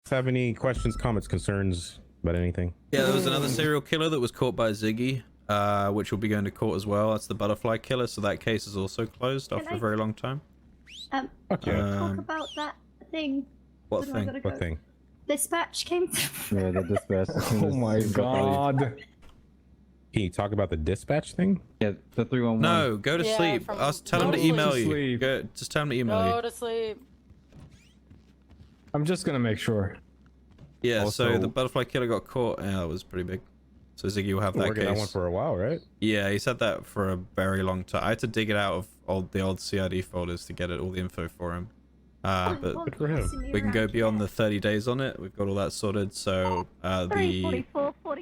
have any questions, comments, concerns about anything? Yeah, there was another serial killer that was caught by Ziggy, which will be going to court as well. That's the butterfly killer, so that case is also closed after a very long time. Okay. Talk about that thing. What thing? What thing? Dispatch came through. Yeah, the dispatch. Oh my god. Can you talk about the dispatch thing? Yeah, the 311. No, go to sleep. Tell him to email you. Just tell him to email you. Go to sleep. I'm just gonna make sure. Yeah, Also, so the butterfly killer got caught. Yeah, that was pretty big. So Ziggy will have that working case. on one for a while, right? Yeah, he said that for a very long time. I had to dig it out of the old CID folders to get all the info for him. But Good for him. we can go beyond the 30 days on it. We've got all that sorted. So the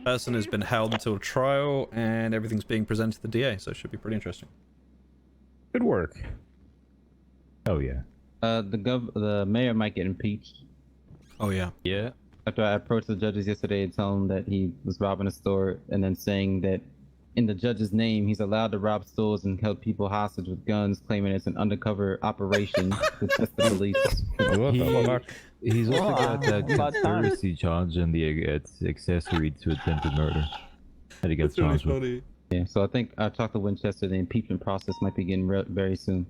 person has been held until trial, and everything's being presented to the DA. So it should be pretty interesting. Good work. Oh yeah. The mayor might get impeached. Oh yeah. Yeah. After I approached the judges yesterday and told them that he was robbing a store, and then saying that in the judge's name he's allowed to rob stores and held people hostage with guns, claiming it's an undercover operation to test the police. What the fuck? He's also got a conspiracy charge and it's accessory to attempted murder that he gets charged with. Yeah, so I think I talked to Winchester. The impeachment process might begin very soon.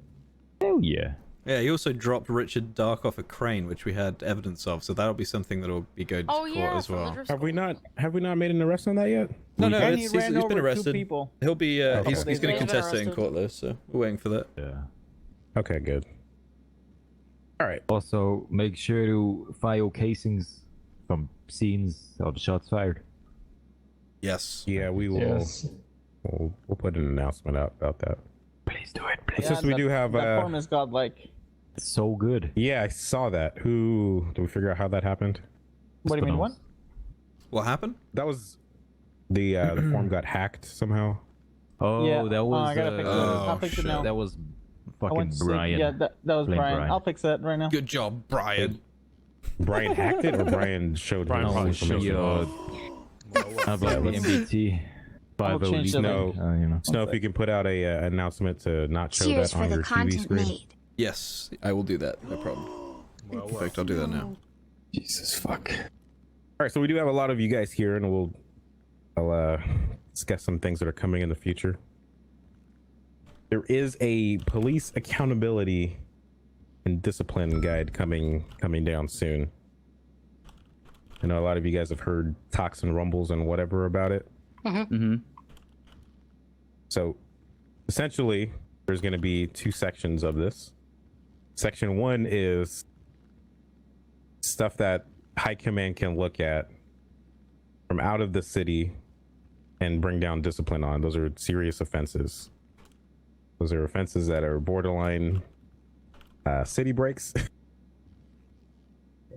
Hell yeah. Yeah, he also dropped Richard Dark off a crane, which we had evidence of. So that'll be something that'll be going to court as well. Have we not made an arrest on that yet? No, And he's he ran been over arrested. 2 people. He'll be he's going to He's contest it in arrested. court though, so we're waiting for that. Yeah. Okay, good. All right. Also, make sure to file casings from scenes of shots fired. Yes. Yeah, we will. Yes. We'll put an announcement out about that. Please do it, please. Since we do have that form has got like. It's so good. Yeah, I saw that. Did we figure out how that happened? What do you mean? What? What happened? That was the form got hacked somehow. Oh, Yeah, that was I gotta fix it. I'll fix it now. that was I went fucking to sleep. Brian. Yeah, that was Blame Brian. Brian. I'll fix that right now. Good job, Brian. Probably hacked it, or Brian showed Brian his probably information. How about the MBT? I'll change the No, you know. Snow, if you can put out a announcement to not show Cheers that for on the your TV content screen. made. Yes, I will do that. No problem. In fact, I'll do that now. Jesus fuck. All right, so we do have a lot of you guys here, and I'll discuss some things that are coming in the future. There is a police accountability and discipline guide coming down soon. I know a lot of you guys have heard talks and rumbles and whatever about it. So essentially, there's going to be 2 sections of this. Section 1 is stuff that high command can look at from out of the city and bring down discipline on. Those are serious offenses. Those are offenses that are borderline city breaks.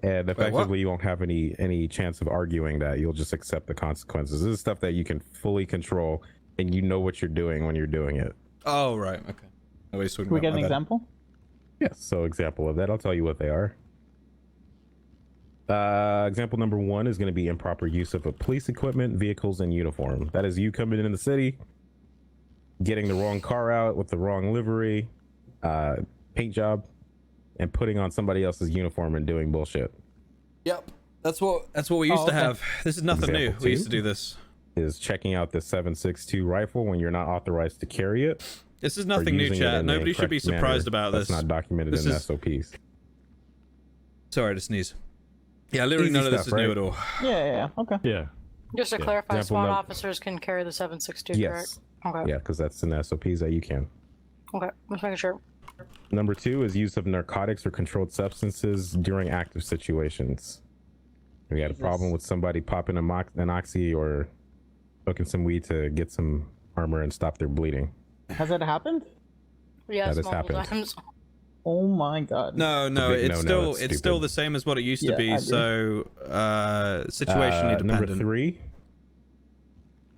And effectively, you won't have any chance of arguing that. You'll just accept the consequences. This is stuff that you can fully control, and you know what you're doing when you're doing it. Oh, right. Okay. Nobody's talking Can we about get an my bad. example? Yes. So example of that, I'll tell you what they are. Example number 1 is going to be improper use of a police equipment, vehicles, and uniform. That is you coming in the city, getting the wrong car out with the wrong livery, paint job, and putting on somebody else's uniform and doing bullshit. Yep. That's what we used to have. This is nothing new. Example We used 2 to do this. is checking out the 7.62 rifle when you're not authorized to carry it. This is or nothing new, using it chat. in the Nobody should be correct surprised manner. about That's this. not documented This in is- SOPs. Sorry to sneeze. Yeah, literally Easy none of this stuff, is new right? at all. Yeah. Okay. Yeah. Just to clarify, Example SWAT num- officers can carry the 7.62, Yes. correct? Okay. Yeah, because that's in the SOPs that you can. Okay. Just making sure. Number 2 is use of narcotics or controlled substances during active situations. We had a problem with somebody popping an oxy or smoking some weed to get some armor and stop their bleeding. Has that happened? Yes, has multiple happened. times. Oh my god. No, big it's no-no, still that's still stupid. the same as what it used to Yeah, be. I agree. So situationally Number dependent. 3.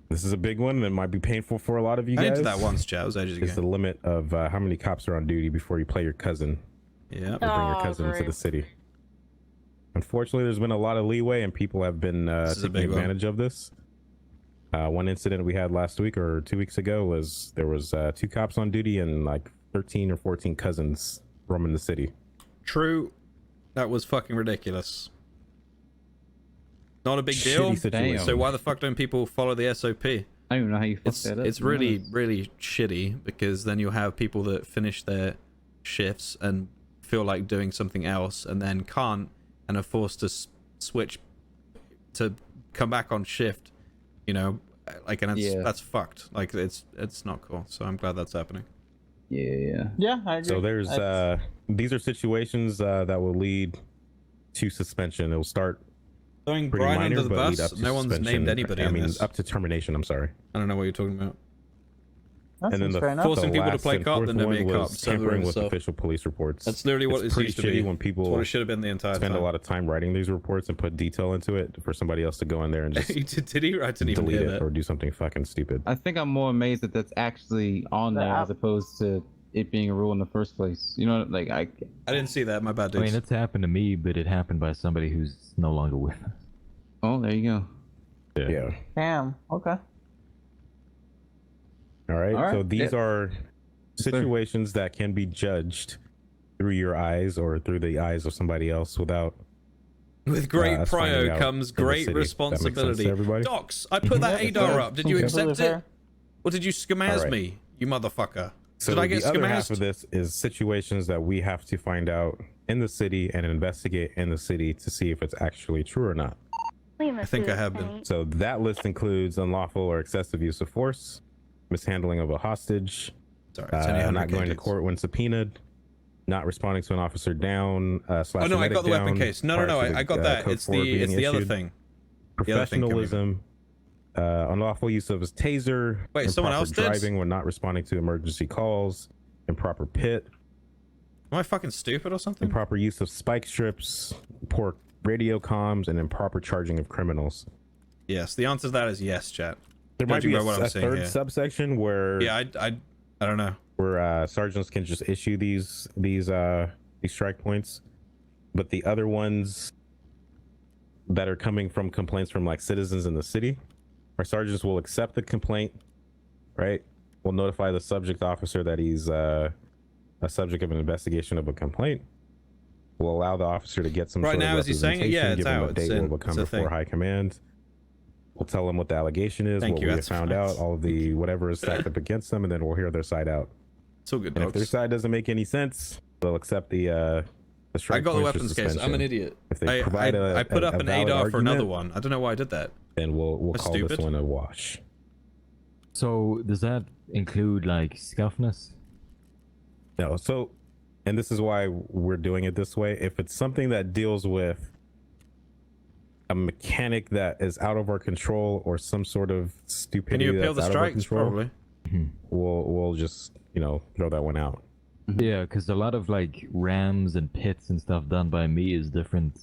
This is a big one that might be painful for a lot of you I guys. did that once, chat. It was ages Is the ago. limit of how many cops are on duty before you play your cousin Yeah. or bring your Oh, cousin into great. the city. Unfortunately, there's been a lot of leeway and people have been This is a taking big one. advantage of this. One incident we had last week or 2 weeks ago was there was 2 cops on duty and like 13 or 14 cousins roaming the city. True. That was fucking ridiculous. Not a big deal. Shitty situation. So why the fuck don't people follow the SOP? I don't even know how you fuck that up. It's to be really, honest. really shitty because then you'll have people that finish their shifts and feel like doing something else and then can't and are forced to switch to come back on shift, you know, like, and that's fucked. Like, it's not cool. So I'm glad that's happening. Yeah. Yeah, I agree. So there's these are situations that will lead to suspension. It'll start Throwing pretty Brian minor, under the but lead bus. up to No one's suspension. named anybody. I in mean, this. up to termination. I'm sorry. I don't know what you're talking about. That And then seems the fair enough. Forcing the people to last play and cop, fourth then don't one be a cop. was Serve the tampering with yourself. official police reports. That's literally what It's it used to pretty be. shitty when That's people what it should have been the entire spend time. a lot of time writing these reports and put detail into it for somebody else to go in there and just Did he? I didn't even delete hear it that. or do something fucking stupid. I think I'm more amazed that that's actually on there as opposed to it being a rule in the first place. You know, like I didn't see that. My bad, I dude. mean, it's happened to me, but it happened by somebody who's no longer with us. Oh, there you go. Yeah. Damn. Okay. All right. All right. So these Yeah. are sir. situations that can be judged through your eyes or through the eyes of somebody else without With great us finding prio out comes in the great city. That makes sense to responsibility. everybody? Docs, I put that Yeah, ADAR fair. up. Did you Completely accept it? fair. Or did you scamaz Alright. me, you motherfucker? So Did I get the other half scamazed? of this is situations that we have to find out in the city and investigate in the city to see if it's actually true or not. I think I have been. So that list includes unlawful or excessive use of force, mishandling of a hostage, Sorry, it's only 100 not going to dudes. court when subpoenaed, not responding to an officer down, Oh slash no, I medic got the weapon down case. No, prior no, to the, I got that. code It's 4 the being other issued. thing. The other thing coming in. Professionalism, unlawful use of his taser. Wait, someone improper else did? driving when not responding to emergency calls, improper pit, Am I fucking stupid or something? improper use of spike strips, poor radio comms, and improper charging of criminals. Yes, the answer to that is yes, chat. There might Judging be by what I'm a saying third here. subsection where Yeah, I don't know. where sergeants can just issue these strike points, but the other ones that are coming from complaints from like citizens in the city, our sergeants will accept the complaint, right? We'll notify the subject officer that he's a subject of an investigation of a complaint. We'll allow the officer to get some Right sort now, of is he saying it? Yeah, representation, it's give him out. a date It's when in. we'll come It's a before thing. high command. We'll tell them what the allegation is, Thank what you, we have that's found fine. out, all of the whatever is stacked up against them, and then we'll hear their side out. It's all good, And if their dogs. side doesn't make any sense, they'll accept the strike I got the points for weapons case. I'm suspension. an idiot. If they provide I put up a an valid ADAR for another argument, one. I don't know why I did that. then we'll That's call this stupid. one a wash. So does that include like scuffness? No, so, and this is why we're doing it this way. If it's something that deals with a mechanic that is out of our control or some sort of Can stupidity you appeal that's the out of our strikes? control, Probably. we'll just throw that one out. Yeah, because a lot of like rams and pits and stuff done by me is different.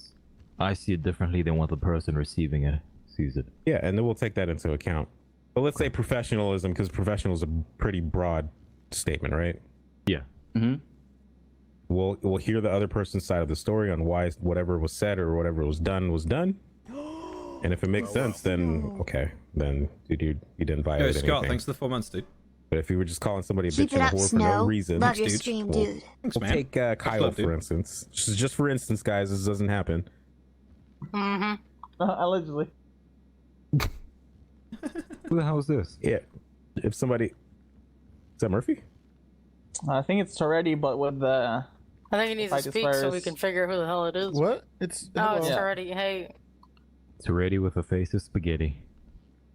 I see it differently than what the person receiving it sees it. Yeah, and then we'll take that into account. But let's say professionalism, because professional is a pretty broad statement, right? Yeah. Mm-hmm. We'll hear the other person's side of the story on why whatever was said or whatever was done. And if it makes sense, then okay, then dude, you didn't Yo, violate Scott, anything. thanks for the 4 months, dude. But if you were just calling somebody a Keep bitch it and a up, whore for no Snow. reason, Love your dude. stream, Well, dude. Thanks, we'll man. take Kyle love, for dude. instance. Just for instance, guys, this doesn't happen. Mm-hmm. Allegedly. Who the hell is this? Yeah, if somebody, is that Murphy? I think it's already, but with the. I think he needs to Ficus speak so we virus. can figure who the hell it is. What? It's Oh, it's Yeah. already. Hey, It's ready with a face of spaghetti.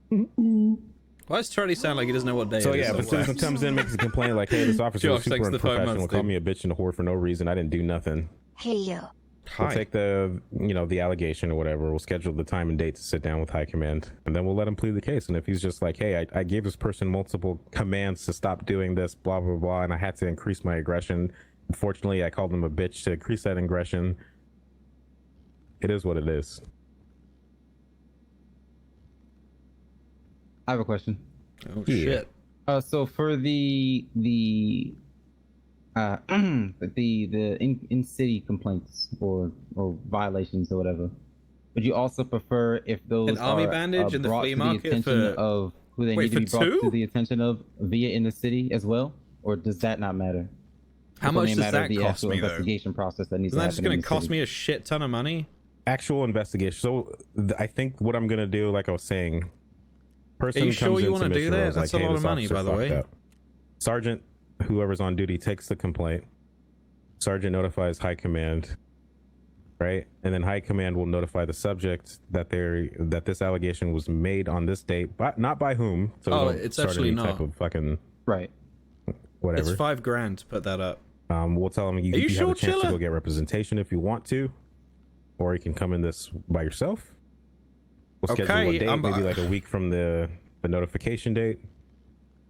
Why does Charlie sound like he doesn't know what day So it is? yeah, if a That's citizen why. comes in, makes a complaint like, "Hey, this officer was Josh, super thanks for the 5 unprofessional, months, called dude. me a bitch and a whore for no reason. I didn't do nothing." Hey, yo. We'll Hi. take the the allegation or whatever. We'll schedule the time and date to sit down with high command, and then we'll let him plead the case. And if he's just like, "Hey, I gave this person multiple commands to stop doing this, blah blah blah, and I had to increase my aggression. Unfortunately, I called him a bitch to increase that aggression." It is what it is. I have a question. Oh Yeah. shit. So for the in city complaints or violations or whatever, would you also prefer if those An army are, bandage in the brought flea to market the attention for- of who they Wait, need to be for brought two? to the attention of via in the city as well, or does that not matter? How It's much only a does matter of that the cost actual me though? investigation process that needs Isn't to that just happen in going the to cost city? me a shit ton of money? actual investigation. So I think what I'm gonna do, like I was saying, person Are you comes sure you into want to do Mission that? Row, is That's like, a hey, lot this of money, officer by the fucked way. up. Sergeant, whoever's on duty, takes the complaint. Sergeant notifies High Command, right? And then High Command will notify the subject that this allegation was made on this date, but not by whom. So we Oh, don't it's start actually any not. type of fucking Right. whatever. It's $5,000 to put that up. We'll tell them you Are you have sure, a chance to Chilla? go get representation if you want to, or you can come in this by yourself. We'll schedule Okay, a date, I'm- maybe like a week from the notification date,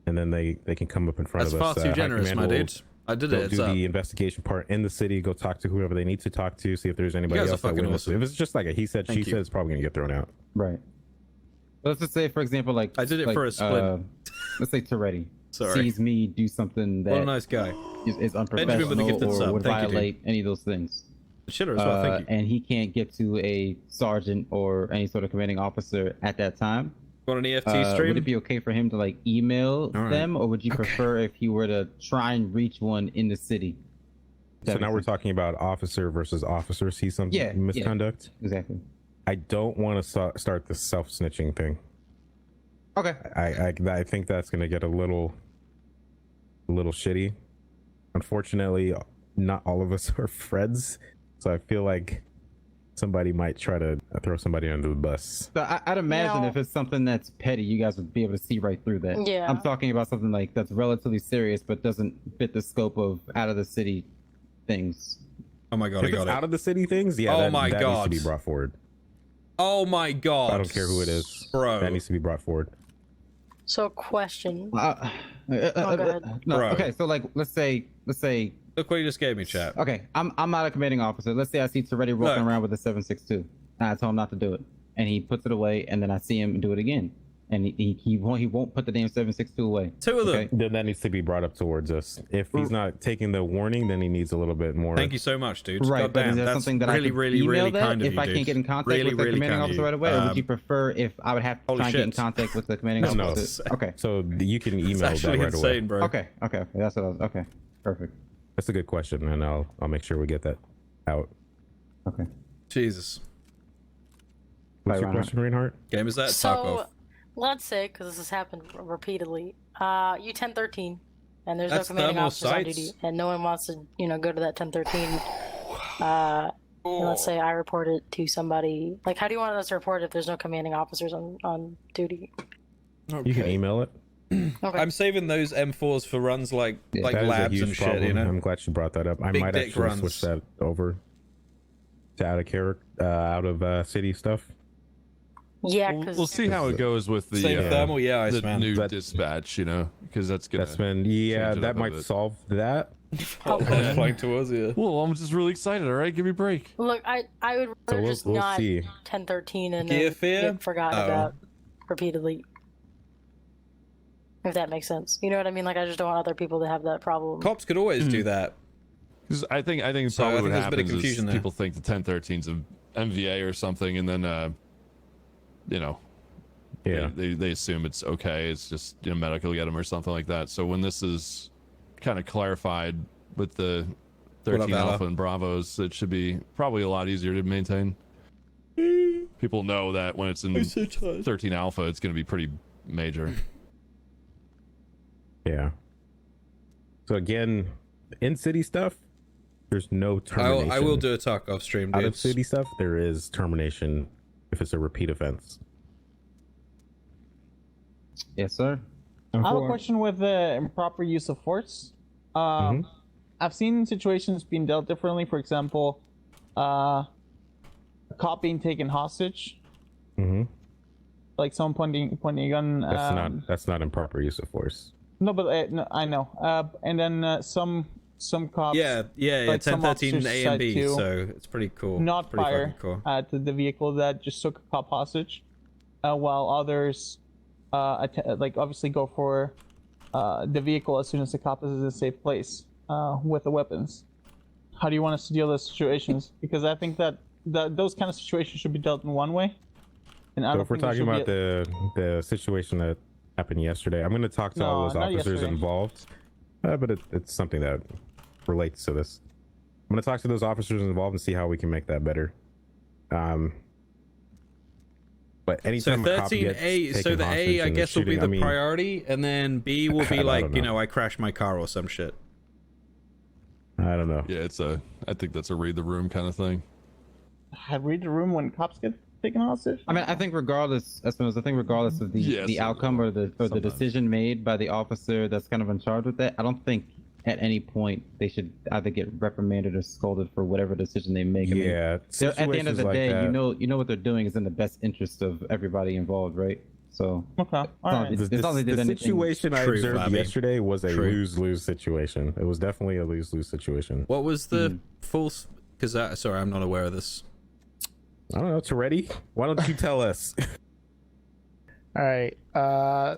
and then they can come up in front That's of far us. too High generous, Command my will dude. I did go it. It's do up. the investigation part in the city, go talk to whoever they need to talk to, see if there's anybody guys are else that fucking witnesses. awesome. If it's just like a he said, Thank she you. said, it's probably gonna get thrown out. Right. Let's just say, for example, like I did it for a split. Let's say Toretti Sorry. sees me do something What a that nice guy. is Benjamin with the unprofessional gifted or sub. would Thank you, dude. violate any of those things. Shitter as well. Thank you. And he can't get to a sergeant or any sort of commanding officer at that time. Want an EFT stream? Would it be okay for him to like email All right. them, or would you prefer if he were to try and reach one in the city? So That now makes we're sense. talking about officer versus officer. See some Yeah, misconduct. Exactly. I don't want to start the self snitching thing. Okay. I think that's gonna get a little shitty. Unfortunately, not all of us are friends, so I feel like somebody might try to throw somebody under the bus. So I'd imagine No. if it's something that's petty, you guys would be able to see right through that. Yeah. I'm talking about something like that's relatively serious, but doesn't fit the scope of out of the city things. Oh my god, I If it's got out it. of the city things, yeah, Oh that, my that God. needs to be brought forward. Oh my god. I don't care who it is, Bro. That needs to be brought forward. So, question. Go ahead. No, Bro. okay, so like let's say Look what you just gave me, chat. okay, I'm not a commanding officer. Let's say I see Toretti walking Look. around with a 7.62, and I tell him not to do it, and he puts it away, and then I see him do it again, and he won't put the damn 7.62 away. Two of them. Okay? Then that needs to be brought up towards us. If he's not taking the warning, then he needs a little bit more. Thank you so much, dude. Right, God but damn, is that that's something that really, I could really, email really that kind of if you, I dude. can't get in contact Really, with the really commanding kind of officer you. right away, or would you prefer if I would have to Holy try and get in shit. contact with the commanding No. officer? Okay, So you can It's email that actually right insane, away. bro. okay. That's what I was. Okay, perfect. That's a good question, and I'll make sure we get that out. Okay. Jesus. What's Bye, your Reinhardt. question, Reinhardt? Game is that? Fuck So, off. let's say, because this has happened repeatedly, you 1013, and there's That's no commanding thermal officers on sights? duty, and no one wants to, go to that 1013. And let's say I report it to somebody. Like, how do you want us to report it if there's no commanding officers on duty? You can email it. Okay. I'm saving those M4s for runs like Yeah, That is a labs huge and shit, problem. you know? I'm glad you brought that up. I Big might dick actually runs. switch that over to out of city stuff. Yeah, We'll, because we'll see how it goes with the Same thermal, yeah, the Iceman. new That- dispatch, because that's gonna. That's been change it that up a might bit. solve that. Flying towards you. Well, I'm just really excited. All right, give me a break. look, I would So rather we'll, just we'll not see. 1013 and Gear then fear? get forgotten Oh. about repeatedly. If that makes sense. You know what I mean? Like, I just don't want other people to have that problem. Cops could always do that. 'Cause I think So I probably think what there's a bit of happens is confusion there. people think the 1013's a MVA or something, and then Yeah. they assume it's okay. It's just medical get them or something like that. So when this is kind of clarified with the 13 Valor. Alpha and Bravos, it should be probably a lot easier to maintain. People know that when it's in 13 Alpha, it's going to be pretty major. Yeah. So again, in city stuff, there's no termination. I will do a talk off stream, Out dude. of city stuff, there is termination if it's a repeat offense. Yes, sir. I have a Uh-huh. question with the improper use of force. I've seen situations being dealt differently. For example, a cop being taken hostage, Mm-hmm. like someone pointing a gun. That's not improper use of force. No, but no, I know. And then some cops Yeah, like some 1013 officers A and B, decide to so it's pretty cool. not It's pretty fire fucking cool. at the vehicle that just took a cop hostage, while others like obviously go for the vehicle as soon as the cop is in a safe place with the weapons. How do you want us to deal with those situations? Because I think that those kind of situations should be dealt in one way. And I So don't if we're think there talking should about be the situation that happened yesterday, I'm going to talk to all No, those not officers yesterday. involved, but it's something that relates to this. I'm going to talk to those officers involved and see how we can make that better. But So anytime a cop gets 13A, so taken the hostage A, I and they're guess, will be shooting- the I mean, priority, and then B will be I like, don't you know. know, I crashed my car or some shit. I don't know. Yeah, I think that's a read the room kind of thing. I read the room when cops get taken hostage. I mean, I think regardless, as soon as I think regardless of the Yes, outcome or the sometimes. decision made by the officer that's kind of in charge with that, I don't think at any point they should either get reprimanded or scolded for whatever decision they make. I mean, Yeah. they're- at the end of situations the like day, that- you know what they're doing is in the best interest of everybody involved, right? So Okay, all right. It's not like they did the anything- situation I True, observed Fabby. yesterday was a True. lose-lose situation. It was definitely a lose-lose situation. What was the false? Because sorry, I'm not aware of this. I don't know. Toretti, why don't you tell us? All right. I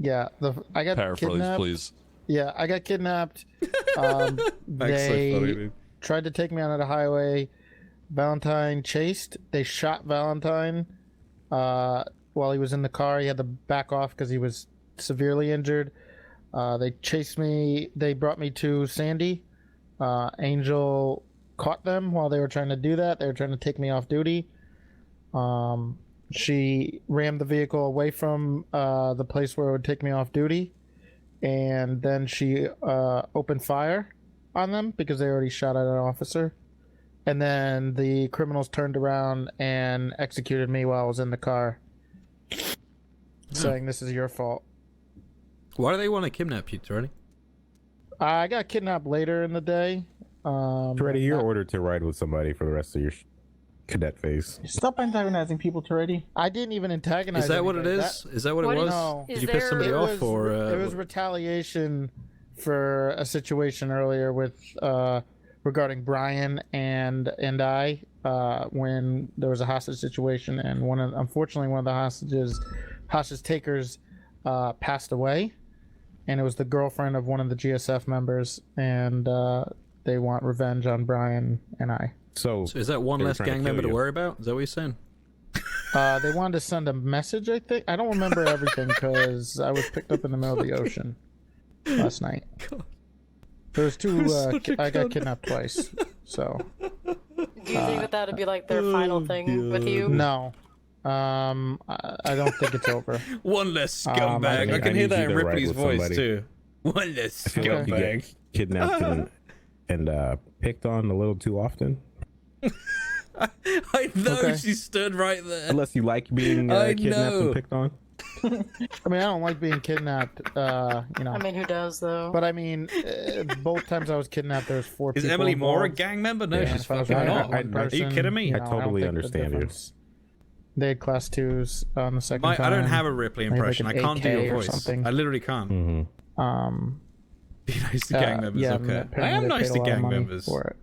got Paraphrase, kidnapped. please. Yeah, I got kidnapped. That's so They funny, dude. tried to take me onto the highway. Valentine chased. They shot Valentine while he was in the car. He had to back off because he was severely injured. They chased me. They brought me to Sandy. Angel caught them while they were trying to do that. They were trying to take me off duty. She rammed the vehicle away from the place where it would take me off duty. And then she opened fire on them because they already shot at an officer. And then the criminals turned around and executed me while I was in the car, saying this is your fault. Why do they want to kidnap you, Toretti? I got kidnapped later in the day. Toretti, you're ordered to ride with somebody for the rest of your cadet phase. Stop antagonizing people, Toretti. I didn't even antagonize. Is that what it anybody. is? Is that what What it was? No. Did Is you piss there- somebody It off, was, or it was retaliation for a situation earlier with regarding Brian and I when there was a hostage situation, and unfortunately one of the hostage takers passed away, and it was the girlfriend of one of the GSF members, and they want revenge on Brian and I. So So is that one They were less trying to gang kill member to you. worry about? Is that what you're saying? They wanted to send a message, I think. I don't remember everything because I was picked up in the middle of the ocean last night. There was two. I got kidnapped twice. So Do you think that would be like their final thing with you? no, I don't think it's over. One less I scumbag. I need- can I hear need that you in to ride Ripley's with voice somebody. too. One less I feel like you scumbag. get kidnapped and picked on a little too often. I know, Okay. she stood right there. Unless you like being I kidnapped know. and picked on. I mean, I don't like being kidnapped. You know, I mean, who does though? but I mean, both times I was kidnapped, there was 4 Is people. Emily Moore a involved. gang member? No, And she's if I was fucking riding not. with one Are you person, kidding me? you I know, totally don't think the understand you. difference. They had class 2s on the second time. I don't have a Ripley Maybe like impression. an I can't do AK your or voice. something. I literally can't. Mm-hmm. Be nice to gang members, yeah, okay. I apparently am they nice paid a to lot of gang money members. for it.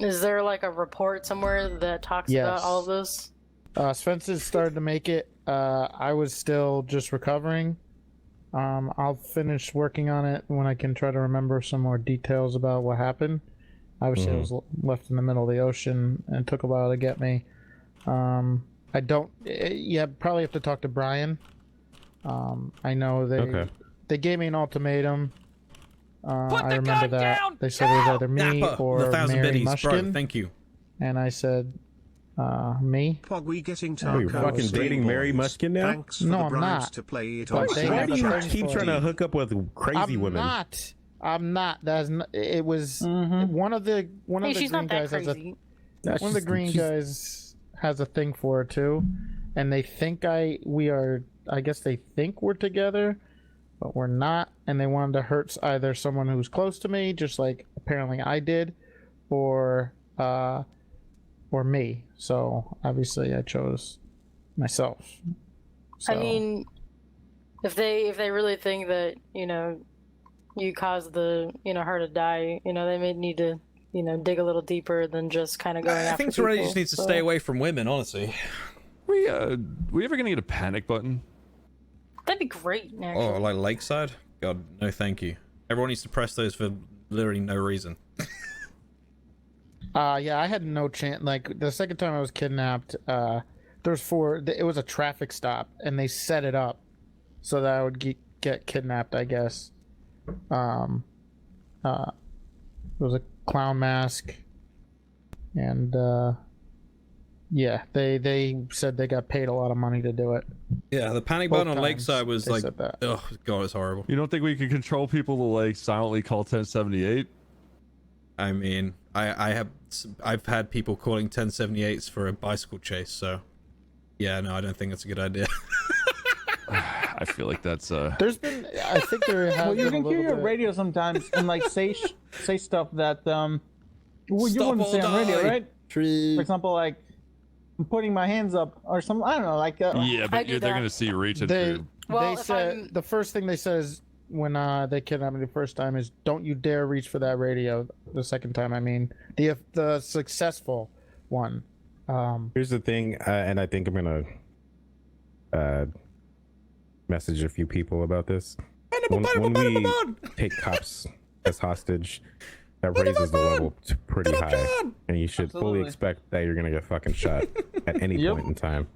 Is there like a report somewhere that talks Yes. about all of this? Spencer started to make it. I was still just recovering. I'll finish working on it when I can try to remember some more details about what happened. Obviously, I was left in the middle of the ocean and it took a while to get me. I don't. Yeah, probably have to talk to Brian. I know they gave me an ultimatum. I remember that they said it was either me Nappa, or the 1,000 Mary biddies, bro. Mushkin, Thank you. and I said me. Poggy getting Are you Tarko fucking Street dating Mary Boys. Mushkin now? Thanks for No, the I'm bribes not. to play it But on they Why have do a you thing keep for trying it. to hook up with crazy I'm women? not. I'm not. That's not, it was one of the Hey, the she's green not that guys has a crazy. That's one of the just- green she's- guys has a thing for her too, and they think we are. I guess they think we're together, but we're not. And they wanted to hurt either someone who's close to me, just like apparently I did, or me. So obviously I chose myself. So, I mean, if they really think that you caused her to die, they may need to dig a little deeper than just kind of going I after think Toretti people, just needs to so. stay away from women, honestly. We ever gonna get a panic button? That'd be great, actually. Oh, like Lakeside? God, no thank you. Everyone needs to press those for literally no reason. yeah, I had no chance. Like the second time I was kidnapped, there was it was a traffic stop, and they set it up so that I would get kidnapped. I guess. It was a clown mask, and Yeah, they said they got paid a lot of money to do it. Yeah, the panic Both button on times Lakeside was they like, said that. oh god, it's horrible. You don't think we could control people to like silently call 1078? I mean, I've had people calling 1078s for a bicycle chase, so yeah, no, I don't think that's a good idea. I feel like that's There's been, I think there has Well, you been can a hear little your bit. radio sometimes and like say stuff that well, you Stop wouldn't or say on radio, die. right? For example, like I'm putting my hands up or something. I don't know, like yeah, I but do they're that. gonna see you reaching They through. Well, they if said I'm- the first thing they said is when they kidnapped me the first time is don't you dare reach for that radio. The second time, I mean the successful one. Here's the thing, and I think I'm gonna message a few people about this. When we take cops as hostage, that raises the level to pretty high, and you should fully Absolutely. expect that you're gonna get fucking shot at any Yep. point in time.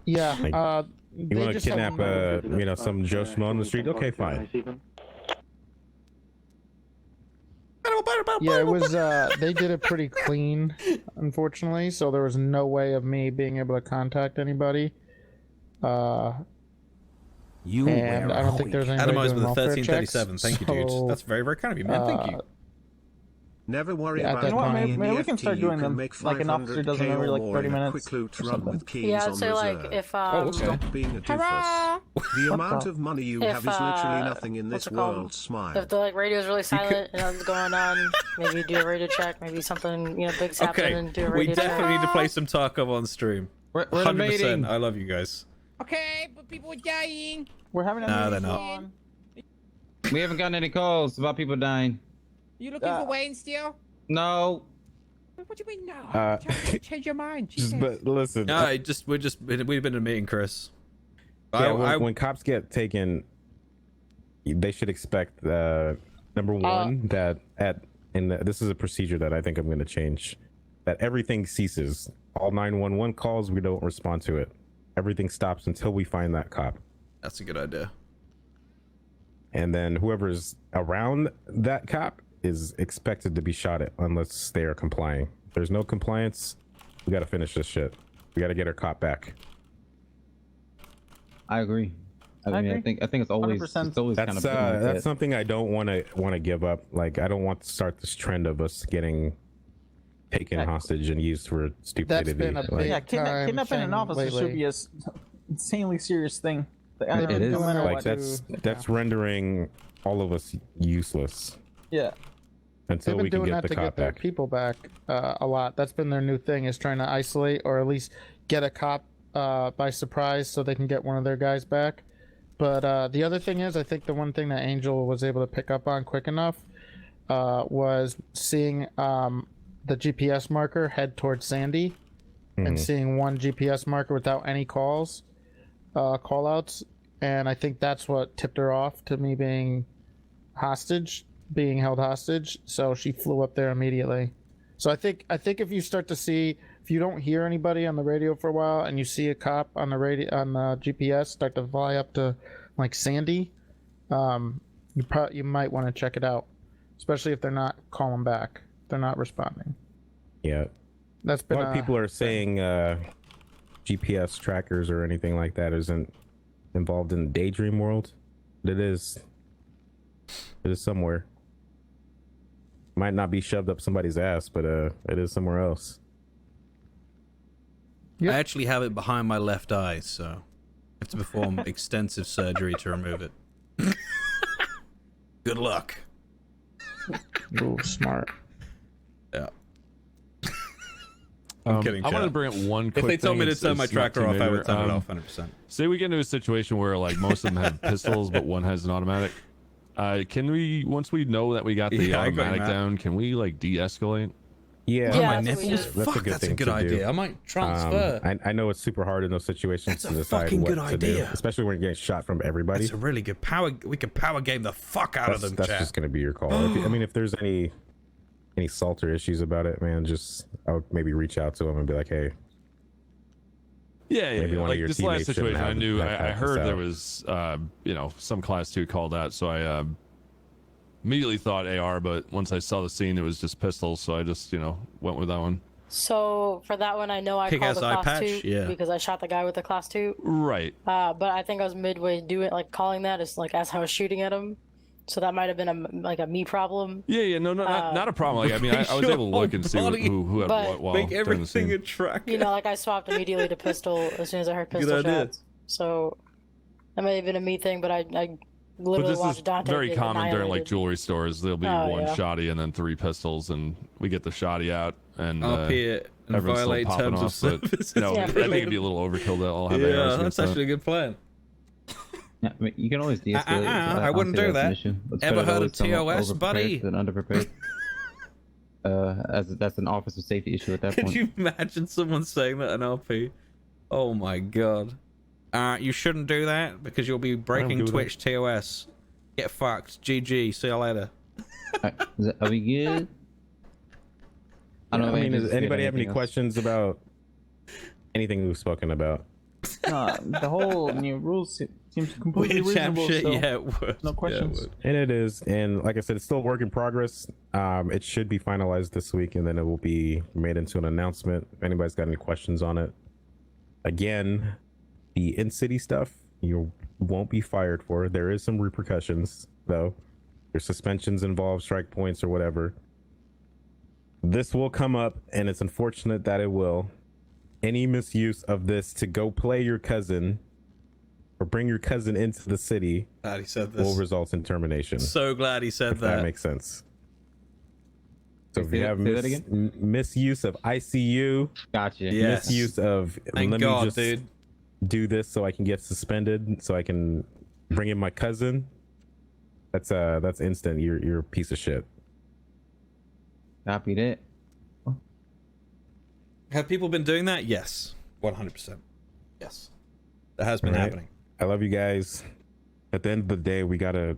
Yeah. Like, You they want to just have- kidnap, some Joe Schmo on the street? Okay, fine. Yeah, it was. They did it pretty clean, unfortunately. So there was no way of me being able to contact anybody. You And wear I don't think there's anybody Atomize doing with a welfare 1337. checks, Thank you, so, dude. That's very, very kind of you, man. Thank you. Never worry Yeah, about at that money point- in Maybe we EFT, can start you doing can them, make like an officer does them 500K every, or like, more 30 in a minutes quick loot or run something. with keys Yeah, I'd on say like reserve. if okay. Stop being a doofus. The amount of money you have is literally nothing in what's this it called? world. Smile. If the like radio's really silent and nothing's going on, maybe do a radio check. Maybe something big's happening Okay, and do a we radio check. definitely need to play some Tarkov on stream. We're 100%. debating. I love you guys. Okay, but people are dying. We're having a Nah, meeting they're not. on. We haven't gotten any calls about people dying. You looking for Wayne still? No. What do you mean no? Uh, Change your mind. Jesus. But listen, No, we've been in a meeting, Chris. when cops get taken, they should expect number one that this is a procedure that I think I'm going to change. That everything ceases. All 911 calls, we don't respond to it. Everything stops until we find that cop. That's a good idea. And then whoever's around that cop is expected to be shot at unless they are complying. If there's no compliance, we got to finish this shit. We got to get our cop back. I agree. I agree. think it's always 100%. it's always kind That's of been like that's that. something I don't want to give up. Like I don't want to start this trend of us getting taken hostage and used for stupidity. been a Like, big- Yeah, time kidnapping an thing officer should lately. be a insanely serious thing. It is. No matter like what. that's rendering all of us useless Yeah. until They've we been can doing get that the to get cop their back. people back a lot. That's been their new thing, is trying to isolate or at least get a cop by surprise so they can get one of their guys back. But the other thing is, I think the one thing that Angel was able to pick up on quick enough was seeing the GPS marker head towards Sandy and seeing one GPS marker without any calls, call outs. And I think that's what tipped her off to me being held hostage. So she flew up there immediately. So I think if you start to see, if you don't hear anybody on the radio for a while and you see a cop on the radio on the GPS start to fly up to like Sandy, you might want to check it out, especially if they're not calling back, they're not responding. Yeah, That's a been lot of people are saying GPS trackers or anything like that isn't involved in the daydream world. But it is somewhere. Might not be shoved up somebody's ass, but it is somewhere else. Yep. I actually have it behind my left eye, so I have to perform extensive surgery to remove it. Good luck. Ooh, smart. Yeah. I'm kidding, I wanted chat. to bring up one quick If they told thing. me to It's- turn my it's not tracker too off, I major. would turn it off 100%. Say we get into a situation where like most of them have pistols, but one has an automatic. Can we, once we know that we got the Yeah, I got you, automatic Matt. down, can we like de-escalate? Yeah, Yeah, my that's what we nipples? did. That's a Fuck, good that's a thing good to do. idea. I might transfer. I know it's super hard in those situations That's to a decide fucking what good to do, idea. especially when you're getting shot from everybody. That's a really good power. We could power game the fuck out of them, That's chat. just gonna be your call. I mean, if there's any salt or issues about it, man, I would maybe reach out to them and be like, hey, Yeah, Maybe one of like your this last teammates shouldn't situation, I have knew, I helped us heard there out. was, some class 2 called out, so I immediately thought AR, but once I saw the scene, it was just pistols, so I just, went with that one. So for that one, I know I Kick-ass called a eye class patch? 2 Yeah. because I shot the guy with the class 2. Right. But I think I was midway doing like calling that as like as I was shooting at him. So that might have been a me problem. Yeah, no, not a problem. Like, I mean, I was able to look and see who had But what while Make during the everything scene. a track. You know, like I swapped immediately to pistol as soon as I heard pistol Good idea. shots. So that may have been a me thing, but I But literally this is watched Dante very get common during like annihilated. jewelry stores. There'll be Oh, one yeah. shotty and then 3 pistols, and we get the shotty out, and RP it and everyone's still violate popping terms of off. But, service. you know, Yeah. I think it'd be a little overkill. That I'll have ARs Yeah, against that's actually a good plan. Yeah, I mean, you can always de-escalate. I wouldn't honestly, do that's an that. issue. It's Ever better to heard of always someone TOS, overprepared buddy? Than underprepared. As that's an officer safety issue at that Could point. you imagine someone saying that in RP? Oh my god. You shouldn't do that because you'll be breaking do that. Twitch TOS. Get fucked. GG. See you later. Are we good? I don't know. I mean, if does anybody have any anything else. questions about anything we've spoken about? The whole new rules seems completely Weird champ reasonable. shit. So Yeah, it would. no questions. Yeah, it would. And it is, and like I said, it's still a work in progress. It should be finalized this week, and then it will be made into an announcement. If anybody's got any questions on it, again, the in-city stuff you won't be fired for. There is some repercussions, though. There's suspensions involved, strike points, or whatever. This will come up, and it's unfortunate that it will. Any misuse of this to go play your cousin or bring your cousin into the city Glad he said will this. result in termination. So glad he said If that that. makes sense. So if Say you that- have say that again? misuse of ICU, Gotcha. Yes. misuse of Thank let God, me just dude. do this so I can get suspended, so I can bring in my cousin. That's instant. You're a piece of shit. Copy that. Have people been doing that? Yes. 100%. Yes. That has been All right. happening. I love you guys. At the end of the day, we gotta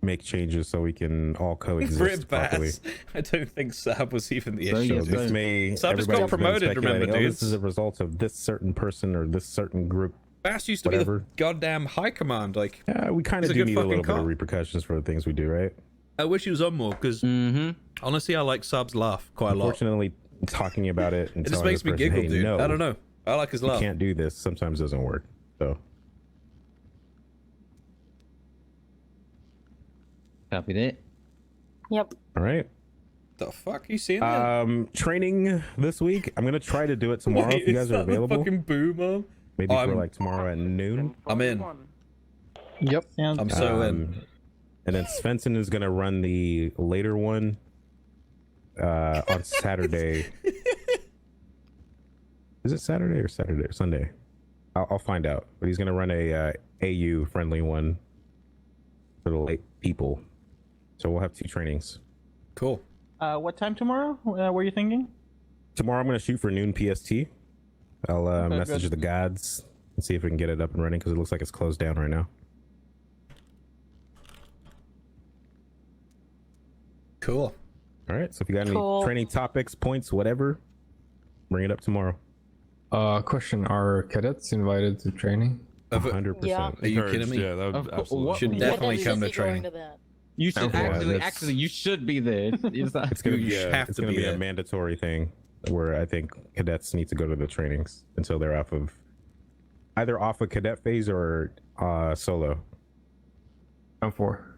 make changes so we can all coexist Rip properly. Bass. I don't think Sab was even the So, issue. yeah, So this may Sab just got everybody's been promoted, speculating, remember, oh, dudes? this is a result of this certain person or this certain group. Bass used to be Whatever. the goddamn high command. Like, Yeah, we kind He's of a do good need a fucking little bit cop. of repercussions for the things we do, right? I wish he was on more because Mm-hmm. honestly, I like Sab's laugh quite a lot. Unfortunately, talking about it and It just telling makes this me person, giggle, hey, dude. no, I don't know. I like his you laugh. can't do this. Sometimes doesn't work. So Copy that. Yep. all right. The fuck you seeing that? Training this week. I'm gonna try to do it tomorrow if you guys are available. Fucking boom, Mom. Maybe I'm- for like tomorrow at noon. I'm in. Yep. Sounds I'm so in. And then Svensson is gonna run the later one on Saturday. Is it Saturday or Sunday? I'll find out. But he's gonna run a AU friendly one for the late people. So we'll have 2 trainings. Cool. what time tomorrow? Were you thinking? Tomorrow I'm gonna shoot for noon PST. I'll Okay, message good. the gods and see if we can get it up and running because it looks like it's closed down right now. Cool. All right. So if you got any Cool. training topics, points, whatever, bring it up tomorrow. Question: Are cadets invited to training? 100%. Yeah. Are you kidding me? Yeah, that would Of course. absolutely. What- Should what- definitely come to Definitely going training. to that. You should Okay, actually, that's- you should be there. It's not, It's gonna You be have it's to gonna be be a there. mandatory thing where I think cadets need to go to the trainings until they're either off of cadet phase or solo. I'm for.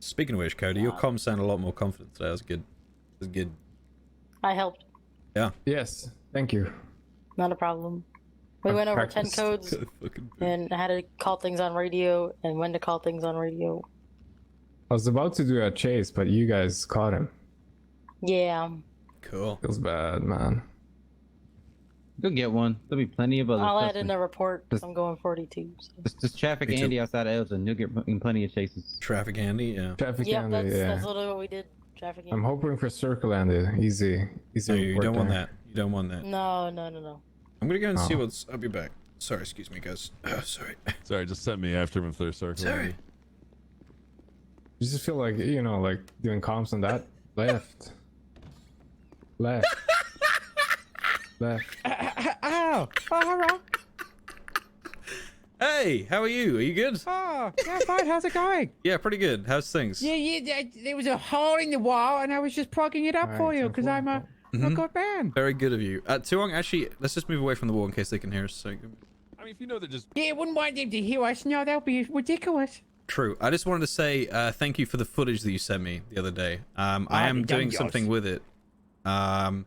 Speaking of which, Cody, your comms sound a lot more confident today. That's good. That's good. I helped. Yeah. Yes, thank you. Not a problem. We I've went over practiced. 10 codes and how to call things on radio and when to call things on radio. I was about to do a chase, but you guys caught him. Yeah. Cool. Feels bad, man. Go get one. There'll be plenty of others. I'll trust add in me. a report 'cause I'm going 42. So. Just traffic Me too. Andy outside of Elgin. You'll get plenty of chases. Traffic Andy, yeah. Traffic Yep, Andy, that's yeah. literally what we did. Traffic. I'm hoping for Circle Andy. Easy No, you work don't want there. that. You don't want that. No. I'm gonna go and see Oh. what's. I'll be back. Sorry, excuse me, guys. Sorry. Sorry, just send me after him if they're circling. Sorry. You just feel like, like doing comms on that. Left. Left. Left. Oh, hello. Hey, how are you? Are you good? Oh, yeah, fine. How's it going? Yeah, pretty good. How's things? Yeah, there was a hole in the wall, and I was just plugging it up for Alright, you because I'm a A good man. Very good of you. Tuong, actually, let's just move away from the wall in case they can hear us. So... I mean, if you know that just... Yeah, I wouldn't want them to hear us. No, that would be ridiculous. True. I just wanted to say thank you for the footage that you sent me the other day. I am doing something with it. I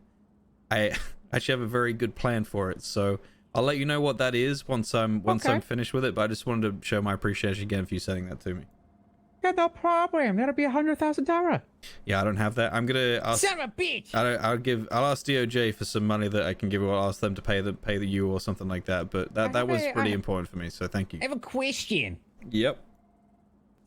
actually have a very good plan for it, so I'll let you know what that is once I'm finished with it. But I just wanted to show my appreciation again for you sending that to me. Yeah, no problem. That'll be $100,000. Yeah, I don't have that. I'm gonna ask. Son of a bitch! I'll ask DOJ for some money that I can give, or I'll ask them to pay the you or something like that. But that was really important for me, so thank you. I have a question. Yep.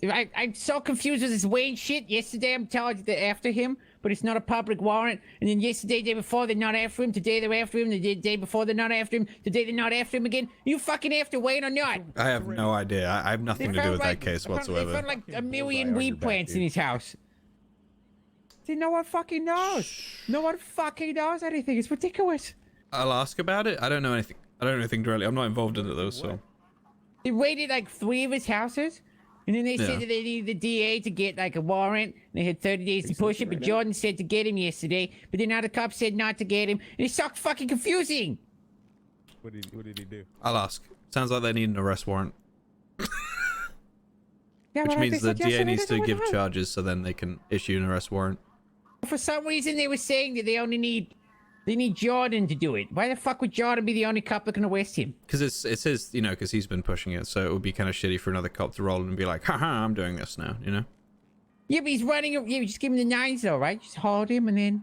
I'm so confused with this Wayne shit. Yesterday I'm told they're after him, but it's not a public warrant. And then yesterday, day before, they're not after him. Today they're after him. The day before, they're not after him. Today they're not after him again. You fucking after Wayne or not? I have no idea. I have nothing to do with that case whatsoever. They found like a million weed plants in his house. See, no one fucking knows. No one fucking knows anything. It's ridiculous. I'll ask about it. I don't know anything. I don't know anything directly. I'm not involved in it though, so. They raided like 3 of his houses. And then they said that they needed the DA to get like a warrant. They had 30 days to push it, but Jordan said to get him yesterday. But then now the cops said not to get him. And it's so fucking confusing. What did he do? I'll ask. Sounds like they need an arrest warrant. Yeah, which means the DA needs to give charges. charges so then they can issue an arrest warrant. For some reason, they were saying that they need Jordan to do it. Why the fuck would Jordan be the only cop that can arrest him? Because it's his, you know, because he's been pushing it, so it would be kind of shitty for another cop to roll in and be like, haha, I'm doing this now, you know? Yeah, but he's running. Yeah, just give him the 9s though, right? Just hold him and then.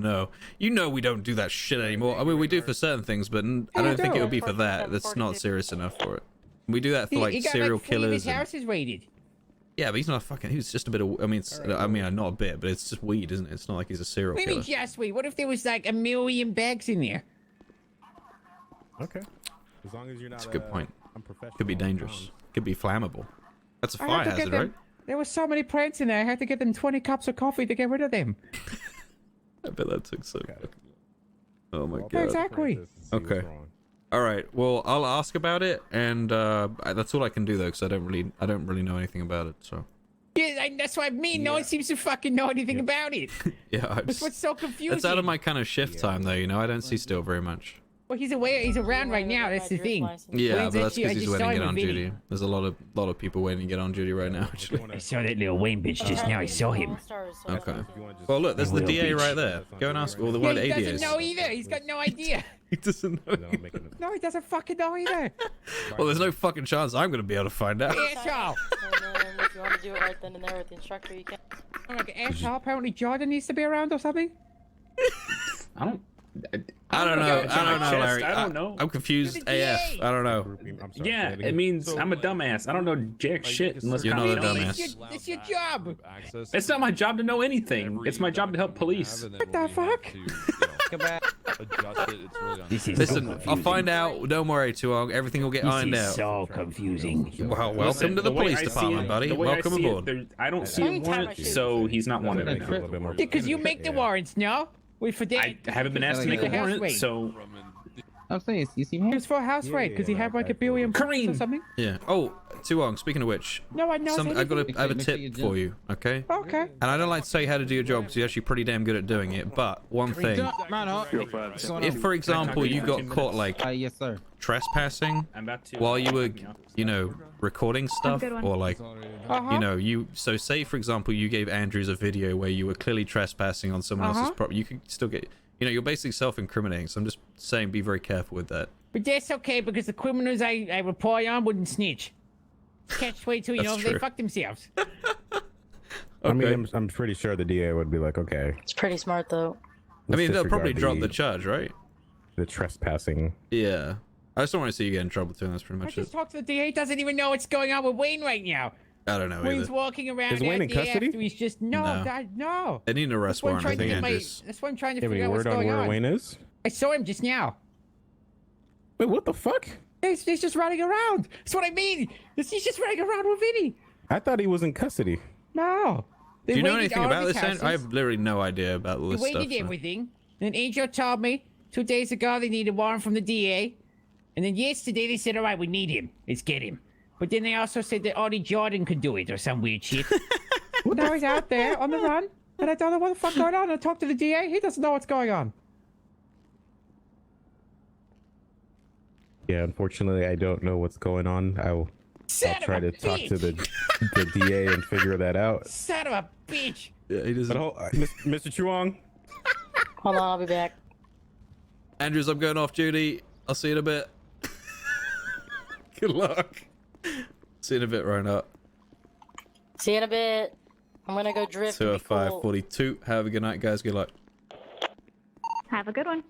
No. You know we don't do that shit anymore. I mean, we do for certain things, but I don't think it would be for that. That's not serious enough for it. We do that for like he got, serial like, 3 of killers. his houses raided. Yeah, but he's not fucking. He's just a bit of. I mean, not a bit, but it's just weed, isn't it? It's not like he's a serial What do killer. you mean just weed? What if there was like 1 million bags in there? Okay. As long as you're not. That's a good point. unprofessional. Could be dangerous. Could be flammable. That's a I fire had to get hazard, them. right? There were so many plants in there. I had to get them 20 cups of coffee to get rid of them. I bet that took so. Oh my god. Exactly. Okay. All right. Well, I'll ask about it, and that's all I can do though, because I don't really know anything about it. So. Yeah, that's what I mean. No one seems to fucking know anything about it. Yeah. That's what's so confusing. It's out of my kind of shift time though. You know, I don't see Steel very much. Well, he's away. He's around right now. That's the thing. Yeah, but that's because he's waiting to get on video. duty. There's a lot of people waiting to get on duty right now. Actually. I saw that little Wayne bitch just now. I saw him. Okay. Well, look, there's the DA right there. Go and ask all the Yeah, one he ADAs. doesn't know either. He's got no idea. He doesn't know. No, he doesn't fucking know either. Well, there's no fucking chance I'm gonna be able to find out. Asshole. If you want to do it right then and there with the instructor, you can. I'm like an asshole. Apparently Jordan needs to be around or something. I don't know. I don't know, Larry. I don't know. I'm confused AF. I don't know. Yeah, it means I'm a dumbass. I don't know jack shit unless You're not a Really, dumbass. It's your job. It's not my job to know anything. It's my job to help police. What the fuck? Listen, I'll find out. Don't worry, Tuong. Everything will get ironed out. So confusing. Well, welcome to the police department, buddy. Welcome aboard. I don't see a warrant, so he's not wanted right now. Because you make the warrants, no? Wait for that. I haven't been asked to make a warrant, so. I'm saying, you see It was for a house raid because he had like a billion or something. Yeah. Oh, Tuong, speaking of which, No one knows I anything. have a tip for you, okay? Okay. And I don't like to say how to do your job because you're actually pretty damn good at doing it. But one thing, if for example you got caught like yes, sir. trespassing while you were, you know, recording stuff, good one. or like, you know, so say for example you gave Andrews a video where you were clearly trespassing on someone else's property, you could still get, you know, you're basically self-incriminating. So I'm just saying, be very careful with that. But that's okay because the criminals I report on wouldn't snitch. Catch 22, you know, That's they true. fuck themselves. I mean, I'm pretty sure the DA would be like, okay. It's pretty smart though. I mean, they'll probably disregard drop the charge, right? The trespassing. Yeah. I just don't want to see you get in trouble too. That's pretty I much it. just talked to the DA. Doesn't even know what's going on with Wayne right now. I don't know Wayne's either. walking around Is Wayne out in there custody? after he's just no, No. God, no. They need an arrest That's why I'm warrant, I trying to think, get Andrews. that's why I'm trying to Have figure any out what's word on going where on. Wayne is? I saw him just now. Wait, what the fuck? He's just running around. That's what I mean. He's just running around with Vinny. I thought he was in custody. No. Do you know anything about this, Andrew? I have literally no idea about all They this stuff. waited so- everything. Then Angel told me 2 days ago they need a warrant from the DA. And then yesterday they said, all right, we need him. Let's get him. But then they also said that only Jordan could do it or some weird shit. Now he's out there on the run. And I don't know what the fuck going on. I talked to the DA. He doesn't know what's going on. Yeah, unfortunately, I don't know what's going on. I'll try to talk to the DA and figure that out. Son of a bitch. Yeah, he doesn't. But Mr. Chuang. Hold on, I'll be back. Andrews, I'm going off duty. I'll see you in a bit. Good luck. See you in a bit, Reinhardt. See you in a bit. I'm gonna go drift. 20542. Have a good night, guys. Good luck. Have a good one.